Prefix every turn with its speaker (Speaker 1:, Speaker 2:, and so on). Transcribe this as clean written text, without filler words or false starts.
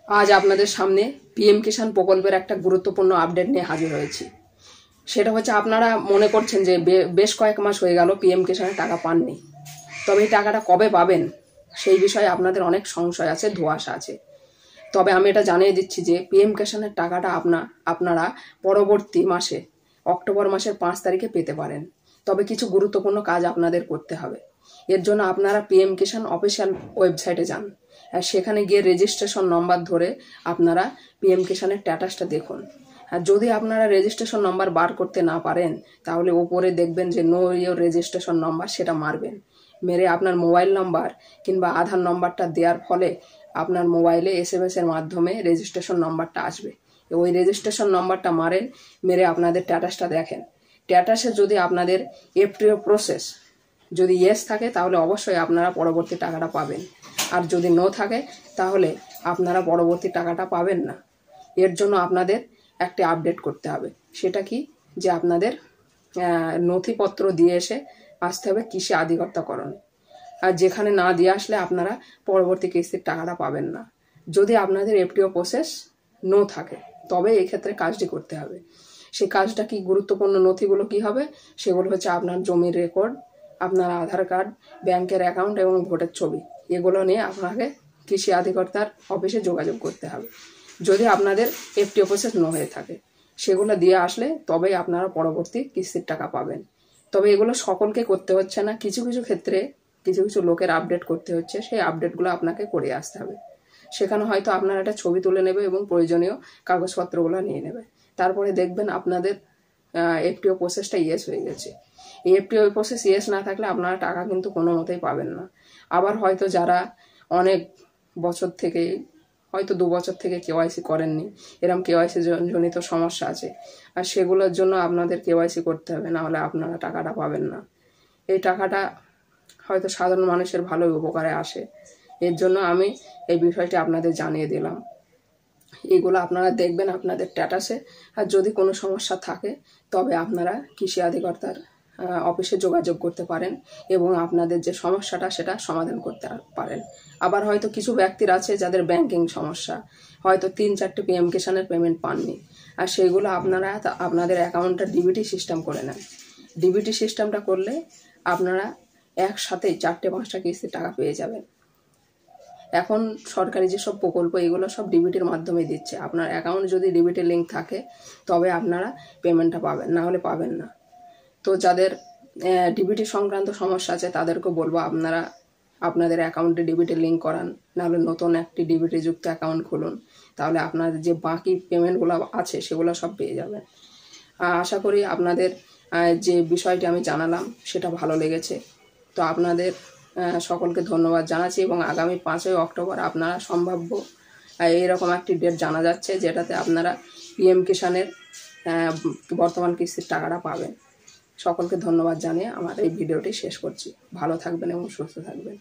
Speaker 1: আজ আপনাদের সামনে পিএম কিষাণ প্রকল্পের একটা গুরুত্বপূর্ণ আপডেট নিয়ে হাজির হয়েছি। সেটা হচ্ছে, আপনারা মনে করছেন যে বেশ কয়েক মাস হয়ে গেল পিএম কিষাণের টাকা পাননি, তবে এই টাকাটা কবে পাবেন সেই বিষয়ে আপনাদের অনেক সংশয় আছে, ধোঁয়াশা আছে। তবে আমি এটা জানিয়ে দিচ্ছি যে পিএম কিষাণের টাকাটা আপনারা পরবর্তী মাসে অক্টোবর মাসের 5 তারিখে পেতে পারেন। তবে কিছু গুরুত্বপূর্ণ কাজ আপনাদের করতে হবে। এর জন্য আপনারা পিএম কিষাণ অফিসিয়াল ওয়েবসাইটে যান, আর সেখানে গিয়ে রেজিস্ট্রেশন নম্বর ধরে আপনারা পিএম কিষাণের স্ট্যাটাসটা দেখুন। আর যদি আপনারা রেজিস্ট্রেশন নম্বর বার করতে না পারেন, তাহলে ওপরে দেখবেন যে নো ইয়োর রেজিস্ট্রেশন নম্বর, সেটা মারবেন। মেরে আপনার মোবাইল নম্বর কিংবা আধার নম্বরটা দেওয়ার ফলে আপনার মোবাইলে SMS এর মাধ্যমে রেজিস্ট্রেশন নম্বরটা আসবে। ওই রেজিস্ট্রেশন নম্বরটা মারেন, মেরে আপনাদের স্ট্যাটাসটা দেখেন। স্ট্যাটাসে যদি আপনাদের FTO প্রসেস যদি ইয়েস থাকে, তাহলে অবশ্যই আপনারা পরবর্তী টাকাটা পাবেন। আর যদি নো থাকে, তাহলে আপনারা পরবর্তী টাকাটা পাবেন না। এর জন্য আপনাদের একটা আপডেট করতে হবে। সেটা কি, যে আপনাদের নথিপত্র দিয়ে আসতে হবে কৃষি আধিকর্তাকরণে। আর যেখানে না দিয়ে আসলে আপনারা পরবর্তী কিস্তির টাকাটা পাবেন না। যদি আপনাদের FTO প্রসেস নো থাকে, তবে এই ক্ষেত্রে কাজটি করতে হবে। সেই কাজটা কি, গুরুত্বপূর্ণ নথিগুলো কি হবে, সেগুলো হচ্ছে আপনার জমির রেকর্ড, আপনার আধার কার্ড, ব্যাংকের অ্যাকাউন্ট এবং ভোটের ছবি। এগুলো নিয়ে আপনাকে কৃষি আধিকর্তার অফিসে যোগাযোগ করতে হবে। যদি আপনাদের FTO প্রসেস নো হয়ে থাকে, সেগুলো দিয়ে আসলে তবেই আপনারা পরবর্তী কিস্তির টাকা পাবেন। তবে এগুলো সকলকে করতে হচ্ছে না, কিছু কিছু ক্ষেত্রে কিছু কিছু লোকের আপডেট করতে হচ্ছে। সেই আপডেটগুলো আপনাকে করে আসতে হবে। সেখানে হয়তো আপনারা একটা ছবি তুলে নেবে এবং প্রয়োজনীয় কাগজপত্রগুলো নিয়ে নেবে। তারপরে দেখবেন আপনাদের FTO প্রসেসটা ইয়েস হয়ে গেছে। এই FTO প্রসেস ইয়েস না থাকলে আপনারা টাকা কিন্তু কোনো মতেই পাবেন না। আবার হয়তো যারা অনেক বছর থেকে, হয়তো 2 বছর থেকে KYC করেননি, এরকম KYC জনিত সমস্যা আছে, আর সেগুলোর জন্য আপনাদের KYC করতে হবে, না হলে আপনারা টাকাটা পাবেন না। এই টাকাটা হয়তো সাধারণ মানুষের ভালো উপকারে আসে। এর জন্য আমি এই বিষয়টি আপনাদের জানিয়ে দিলাম। এগুলো আপনারা দেখবেন আপনাদের স্ট্যাটাসে। আর যদি কোনো সমস্যা থাকে, তবে আপনারা কৃষি আধিকর্তার অফিসে যোগাযোগ করতে পারেন এবং আপনাদের যে সমস্যাটা সেটা সমাধান করতে পারেন। আবার হয়তো কিছু ব্যক্তির আছে যাদের ব্যাংকিং সমস্যা, হয়তো 3-4টে পিএম কিষাণের পেমেন্ট পাননি, আর সেইগুলো আপনারা আপনাদের অ্যাকাউন্টটা ডিবিটি সিস্টেম করে নেন। ডিবিটি সিস্টেমটা করলে আপনারা একসাথেই 4টে-5টা কিস্তির টাকা পেয়ে যাবেন। এখন সরকারি যেসব প্রকল্প, এগুলো সব ডিবিটির মাধ্যমে দিচ্ছে। আপনার অ্যাকাউন্ট যদি ডিবিটি লিঙ্ক থাকে, তবে আপনারা পেমেন্টটা পাবেন, না হলে পাবেন না। তো যাদের ডিবিটি সংক্রান্ত সমস্যা আছে, তাদেরকে বলবো আপনারা আপনাদের অ্যাকাউন্টে ডিবিটি লিঙ্ক করান, নাহলে নতুন একটি ডিবিটি যুক্ত অ্যাকাউন্ট খুলুন। তাহলে আপনাদের যে বাকি পেমেন্টগুলো আছে সেগুলো সব পেয়ে যাবেন। আশা করি আপনাদের যে বিষয়টি আমি জানালাম সেটা ভালো লেগেছে। তো আপনাদের সকলকে ধন্যবাদ জানাচ্ছি, এবং আগামী 5ই অক্টোবর আপনারা সম্ভাব্য এইরকম একটি ডেট জানা যাচ্ছে, যেটাতে আপনারা পিএম কিষাণের বর্তমান কিস্তির টাকাটা পাবেন। সকলকে ধন্যবাদ জানিয়ে আমার এই ভিডিওটি শেষ করছি। ভালো থাকবেন এবং সুস্থ থাকবেন।